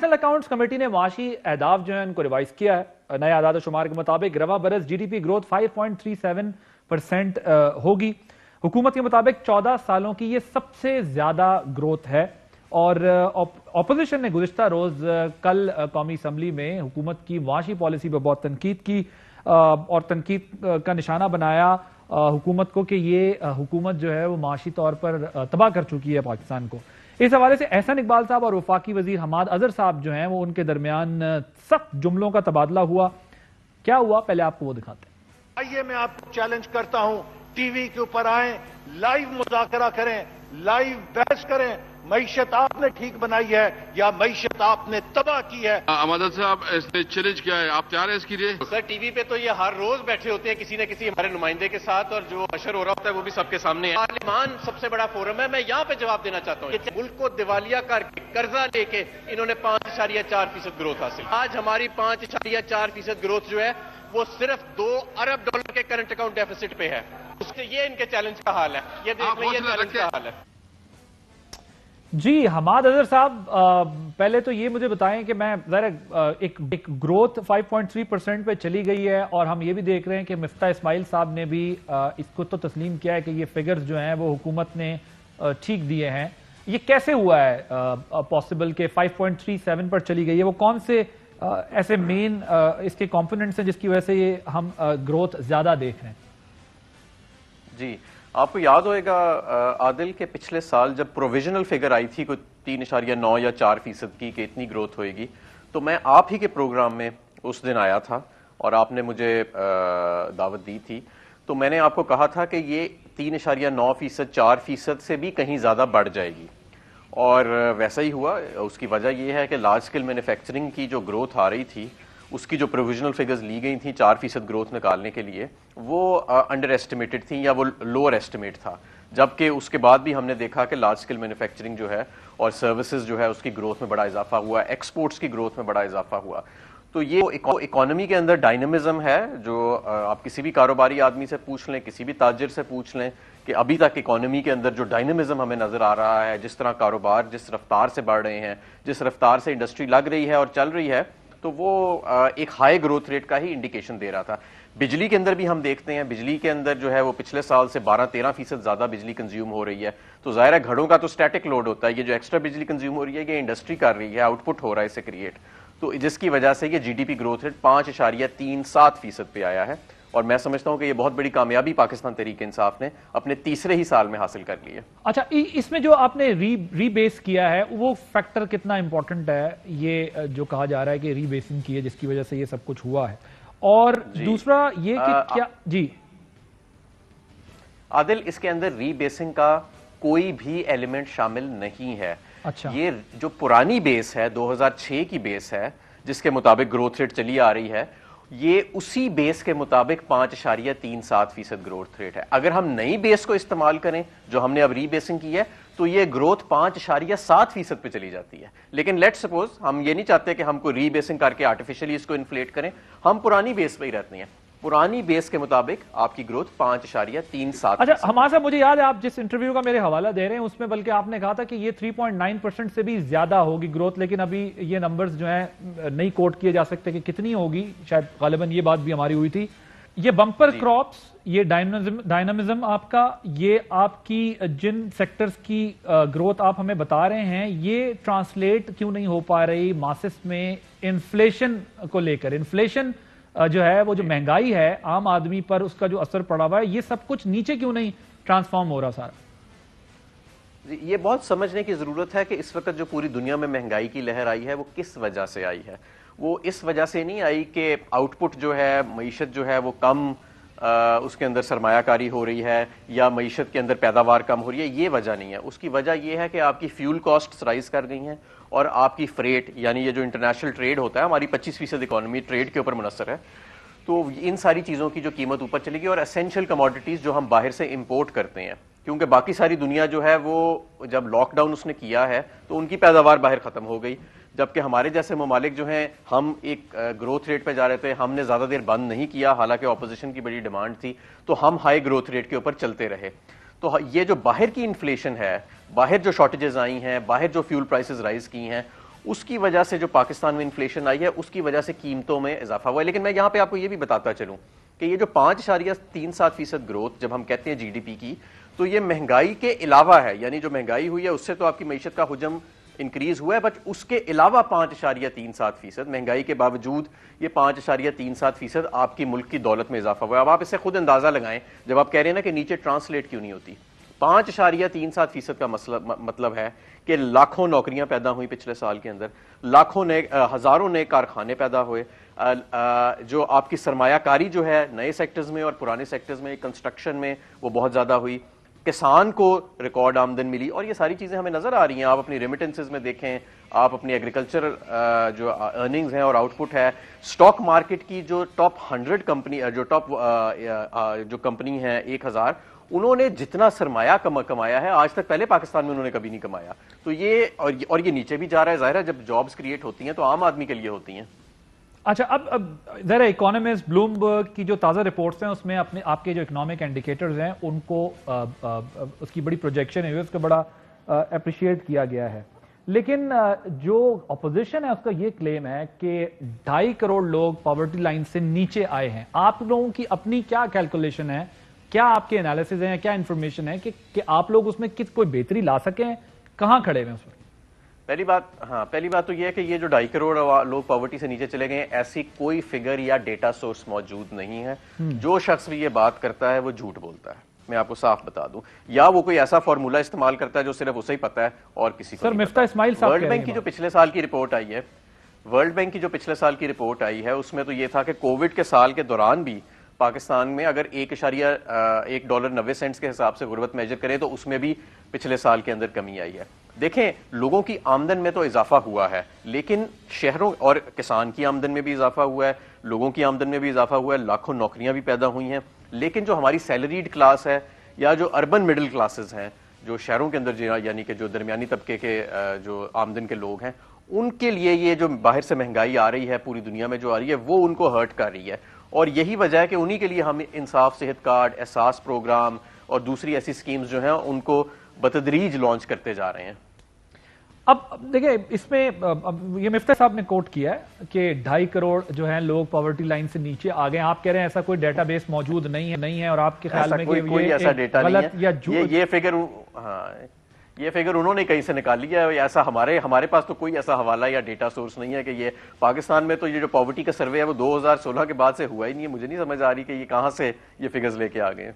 National accounts committee نے معاشی اہداف جو ہیں ان کو ریوائز کیا ہے. نئے اعداد و شمار کے مطابق رواں برس جی ڈی پی گروتھ 5.37% ہوگی. حکومت کے مطابق 14 سالوں کی یہ سب سے زیادہ گروتھ ہے. اور اپوزیشن نے گزشتہ روز کل قومی اسمبلی میں حکومت کی معاشی پالیسی پر بہت تنقید کی اور تنقید کا نشانہ بنایا حکومت کو کہ یہ حکومت جو ہے وہ معاشی طور پر تباہ کر چکی ہے پاکستان کو. اس حوالے سے احسن اقبال صاحب اور وفاقی وزیر حماد اظہر صاحب جو ہیں وہ ان کے درمیان سخت جملوں کا تبادلہ ہوا. کیا ہوا پہلے آپ کو وہ دکھاتے ہیں. آئیے میں آپ کو چیلنج کرتا ہوں, ٹی وی کے اوپر آئیں, لائیو مذاکرہ کریں, لائیو بحث کریں. معیشت آپ نے ٹھیک بنائی ہے یا معیشت آپ نے تباہ کی ہے؟ حماد صاحب اس نے چیلنج کیا ہے, آپ تیار ہیں اس کے لیے؟ سر ٹی وی پہ تو یہ ہر روز بیٹھے ہوتے ہیں کسی نہ کسی ہمارے نمائندے کے ساتھ, اور جو اشر ہو رہا ہوتا ہے وہ بھی سب کے سامنے ہے. پارلیمان سب سے بڑا فورم ہے. میں یہاں پہ جواب دینا چاہتا ہوں, ملک کو دیوالیہ کر کے قرضہ لے کے انہوں نے 5.4% گروتھ حاصل. آج ہماری 5.4% گروتھ جو ہے وہ صرف $2 ارب کے کرنٹ اکاؤنٹ ڈیفیسٹ پہ ہے. اس سے یہ ان کے چیلنج کا حال ہے. یہ دیکھ لیں, یہ چیلنج کا حال ہے. جی حماد اظہر صاحب, پہلے تو یہ مجھے بتائیں کہ میں ذرا ایک گروتھ 5.3% پہ چلی گئی ہے اور ہم یہ بھی دیکھ رہے ہیں کہ مفتاح اسماعیل صاحب نے بھی اس کو تو تسلیم کیا ہے کہ یہ فگرز جو ہیں وہ حکومت نے ٹھیک دیے ہیں. یہ کیسے ہوا ہے پاسبل کہ 5.37 پر چلی گئی ہے؟ وہ کون سے ایسے مین اس کے کمپوننٹس ہیں جس کی وجہ سے یہ ہم گروتھ زیادہ دیکھ رہے ہیں؟ جی آپ کو یاد ہوئے گا عادل کے پچھلے سال جب پروویژنل فگر آئی تھی کوئی 3.9 یا 4% کی کہ اتنی گروتھ ہوئے گی, تو میں آپ ہی کے پروگرام میں اس دن آیا تھا اور آپ نے مجھے دعوت دی تھی. تو میں نے آپ کو کہا تھا کہ یہ 3.9% 4% سے بھی کہیں زیادہ بڑھ جائے گی, اور ویسا ہی ہوا. اس کی وجہ یہ ہے کہ لارج اسکیل مینوفیکچرنگ کی جو گروتھ آ رہی تھی, اس کی جو پروویژنل فگرز لی گئی تھیں 4% گروتھ نکالنے کے لیے, وہ انڈر ایسٹیمیٹڈ تھیں یا وہ لوور ایسٹیمیٹ تھا. جبکہ اس کے بعد بھی ہم نے دیکھا کہ لارج اسکیل مینوفیکچرنگ جو ہے اور سروسز جو ہے اس کی گروتھ میں بڑا اضافہ ہوا, ایکسپورٹس کی گروتھ میں بڑا اضافہ ہوا. تو یہ اکانومی کے اندر ڈائنامزم ہے جو آپ کسی بھی کاروباری آدمی سے پوچھ لیں, کسی بھی تاجر سے پوچھ لیں کہ ابھی تک اکانومی کے اندر جو ڈائنامزم ہمیں نظر آ رہا ہے, جس طرح کاروبار جس رفتار سے بڑھ رہے ہیں, جس رفتار سے انڈسٹری لگ رہی ہے اور چل رہی ہے, تو وہ ایک ہائی گروتھ ریٹ کا ہی انڈیکیشن دے رہا تھا. بجلی کے اندر بھی ہم دیکھتے ہیں, بجلی کے اندر جو ہے وہ پچھلے سال سے 12-13% زیادہ بجلی کنزیوم ہو رہی ہے. تو ظاہر ہے گھڑوں کا تو اسٹیٹک لوڈ ہوتا ہے, یہ جو ایکسٹرا بجلی کنزیوم ہو رہی ہے یہ انڈسٹری کر رہی ہے, آؤٹ پٹ ہو رہا ہے اسے کریٹ, تو جس کی وجہ سے یہ G D P growth rate 5.37% پہ آیا ہے. اور میں سمجھتا ہوں کہ یہ بہت بڑی کامیابی پاکستان تحریک انصاف نے اپنے تیسرے ہی سال میں حاصل کر لی ہے. اچھا, اس میں جو آپ نے ری بیس کیا ہے وہ فیکٹر کتنا امپورٹنٹ ہے, یہ جو کہا جا رہا ہے کہ ری بیسنگ کی ہے جس کی وجہ سے یہ سب کچھ ہوا ہے؟ اور دوسرا یہ کہ کیا جی عادل اس کے اندر ری بیسنگ کا کوئی بھی ایلیمنٹ شامل نہیں ہے. اچھا, یہ جو پرانی بیس ہے 2006 کی بیس ہے جس کے مطابق گروتھ ریٹ چلی آ رہی ہے, یہ اسی بیس کے مطابق 5.37% گروتھ ریٹ ہے. اگر ہم نئی بیس کو استعمال کریں جو ہم نے اب ری بیسنگ کی ہے تو یہ گروتھ 5.7% پہ چلی جاتی ہے. لیکن لیٹ سپوز ہم یہ نہیں چاہتے کہ ہم کو ری بیسنگ کر کے آرٹیفیشلی اس کو انفلیٹ کریں, ہم پرانی بیس پہ ہی رہتے ہیں. پرانی بیس کے مطابق آپ کی گروتھ 5.37%. اچھا ہمارا صاحب, مجھے یاد ہے آپ جس انٹرویو کا میرے حوالہ دے رہے ہیں اس میں بلکہ آپ نے کہا تھا کہ یہ 3.9% سے بھی زیادہ ہوگی گروتھ, لیکن ابھی یہ نمبرز جو ہیں نہیں کوٹ کیے جا سکتے کہ کتنی ہوگی, شاید غالباً یہ بات بھی ہماری ہوئی تھی. یہ بمپر کراپس, یہ ڈائنامزم آپ کا, یہ آپ کی جن سیکٹرز کی گروتھ آپ ہمیں بتا رہے ہیں, یہ ٹرانسلیٹ کیوں نہیں ہو پا رہی ماسس میں انفلیشن کو لے کر؟ انفلیشن جو ہے وہ جو مہنگائی ہے عام آدمی پر اس کا جو اثر پڑا ہوا ہے, یہ سب کچھ نیچے کیوں نہیں ٹرانسفارم ہو رہا سارا؟ یہ بہت سمجھنے کی ضرورت ہے کہ اس وقت جو پوری دنیا میں مہنگائی کی لہر آئی ہے وہ کس وجہ سے آئی ہے. وہ اس وجہ سے نہیں آئی کہ آؤٹ پٹ جو ہے, معیشت جو ہے وہ کم, اس کے اندر سرمایہ کاری ہو رہی ہے یا معیشت کے اندر پیداوار کم ہو رہی ہے, یہ وجہ نہیں ہے. اس کی وجہ یہ ہے کہ آپ کی فیول کاسٹس رائز کر گئی ہیں اور آپ کی فریٹ, یعنی یہ جو انٹرنیشنل ٹریڈ ہوتا ہے, ہماری 25% اکانومی ٹریڈ کے اوپر منحصر ہے, تو ان ساری چیزوں کی جو قیمت اوپر چلے گی. اور اسینشیل کموڈیٹیز جو ہم باہر سے امپورٹ کرتے ہیں, کیونکہ باقی ساری دنیا جو ہے وہ جب لاک ڈاؤن اس نے کیا ہے تو ان کی پیداوار باہر ختم ہو گئی, جبکہ ہمارے جیسے ممالک جو ہیں ہم ایک گروتھ ریٹ پہ جا رہے تھے, ہم نے زیادہ دیر بند نہیں کیا حالانکہ اپوزیشن کی بڑی ڈیمانڈ تھی, تو ہم ہائی گروتھ ریٹ کے اوپر چلتے رہے. تو یہ جو باہر کی انفلیشن ہے, باہر جو شارٹیجز آئی ہیں, باہر جو فیول پرائسز رائز کی ہیں, اس کی وجہ سے جو پاکستان میں انفلیشن آئی ہے اس کی وجہ سے قیمتوں میں اضافہ ہوا ہے. لیکن میں یہاں پہ آپ کو یہ بھی بتاتا چلوں کہ یہ جو 5.37% گروتھ جب ہم کہتے ہیں جی ڈی پی کی, تو یہ مہنگائی کے علاوہ ہے. یعنی جو مہنگائی ہوئی ہے اس سے تو آپ کی معیشت کا حجم انکریز ہوا ہے, بٹ اس کے علاوہ 5.37% مہنگائی کے باوجود یہ 5.37% آپ کی ملک کی دولت میں اضافہ ہوا ہے. اب آپ اس سے خود اندازہ لگائیں, جب آپ کہہ رہے ہیں نا کہ نیچے ٹرانسلیٹ کیوں نہیں ہوتی, 5.37% کا مطلب ہے کہ لاکھوں نوکریاں پیدا ہوئی پچھلے سال کے اندر, لاکھوں نئے ہزاروں نئے کارخانے پیدا ہوئے, جو آپ کی سرمایہ کاری جو ہے نئے سیکٹرز میں اور پرانے سیکٹرز میں, کنسٹرکشن میں وہ بہت زیادہ ہوئی, کسان کو ریکارڈ آمدن ملی, اور یہ ساری چیزیں ہمیں نظر آ رہی ہیں. آپ اپنی ریمیٹنسز میں دیکھیں, آپ اپنی ایگریکلچر جو ارننگز ہیں اور آؤٹ پٹ ہے, اسٹاک مارکیٹ کی جو ٹاپ 100 کمپنی جو ٹاپ جو کمپنی ہیں 1000, انہوں نے جتنا سرمایہ کمایا ہے آج تک پہلے پاکستان میں انہوں نے کبھی نہیں کمایا. تو یہ اور یہ نیچے بھی جا رہا ہے. ظاہر ہے جب جابز کریٹ ہوتی ہیں تو عام آدمی کے لیے ہوتی ہیں. اچھا, اب ذرا اکانومسٹ بلومبرگ کی جو تازہ رپورٹس ہیں اس میں آپ کے جو اکنامک انڈیکیٹرز ہیں ان کو اس کی بڑی پروجیکشن ہے, اس کا بڑا اپریشیٹ کیا گیا ہے. لیکن جو اپوزیشن ہے اس کا یہ کلیم ہے کہ 2.5 کروڑ لوگ پاورٹی لائن سے نیچے آئے ہیں. آپ لوگوں کی اپنی کیا کیلکولیشن ہے, کیا آپ کے انالیسز ہیں, کیا انفارمیشن ہے کہ آپ لوگ اس میں کوئی بہتری لا سکیں, کہاں کھڑے ہیں اس وقت؟ پہلی بات تو یہ ہے کہ یہ جو 2.5 کروڑ لوگ پاورٹی سے نیچے چلے گئے ہیں, ایسی کوئی فگر یا ڈیٹا سورس موجود نہیں ہے. جو شخص بھی یہ بات کرتا ہے وہ جھوٹ بولتا ہے, میں آپ کو صاف بتا دوں. یا وہ کوئی ایسا فارمولا استعمال کرتا ہے جو صرف اسے ہی پتا ہے اور کسی کو نہیں. سر مفتاح اسماعیل صاحب ورلڈ بینک کی جو پچھلے سال کی رپورٹ آئی ہے, ورلڈ بینک کی جو پچھلے سال کی رپورٹ آئی ہے اس میں تو یہ تھا کہ کووڈ کے سال کے دوران بھی پاکستان میں اگر $1.90 کے حساب سے غربت میجر کرے تو اس میں بھی پچھلے سال کے اندر کمی آئی ہے. دیکھیں, لوگوں کی آمدن میں تو اضافہ ہوا ہے, لیکن شہروں اور کسان کی آمدن میں بھی اضافہ ہوا ہے, لوگوں کی آمدن میں بھی اضافہ ہوا ہے, لاکھوں نوکریاں بھی پیدا ہوئی ہیں. لیکن جو ہماری سیلریڈ کلاس ہے یا جو اربن مڈل کلاسز ہیں, جو شہروں کے اندر یعنی کہ جو درمیانی طبقے کے جو آمدن کے لوگ ہیں, ان کے لیے یہ جو باہر سے مہنگائی آ رہی ہے پوری دنیا میں جو آ رہی ہے وہ ان کو ہرٹ کر رہی ہے. اور یہی وجہ ہے کہ انہی کے لیے ہم انصاف صحت کارڈ, احساس پروگرام اور دوسری ایسی سکیمز جو ہیں ان کو بتدریج لانچ کرتے جا رہے ہیں. اب دیکھیں, اس میں یہ مفتاح صاحب نے کوٹ کیا ہے کہ 2.5 کروڑ جو ہیں لوگ پاورٹی لائن سے نیچے آ گئے. آپ کہہ رہے ہیں ایسا کوئی ڈیٹا بیس موجود نہیں ہے, اور آپ کے خیال میں کوئی ایسا ڈیٹا نہیں ہے. یہ فگر انہوں نے کہیں سے نکال لیا ہے. ایسا ہمارے پاس تو کوئی ایسا حوالہ یا ڈیٹا سورس نہیں ہے کہ یہ پاکستان میں تو یہ جو پاورٹی کا سروے ہے وہ 2016 کے بعد سے ہوا ہی نہیں ہے. مجھے نہیں سمجھ آ رہی کہ یہ کہاں سے یہ فگرز لے کے آ گئے ہیں.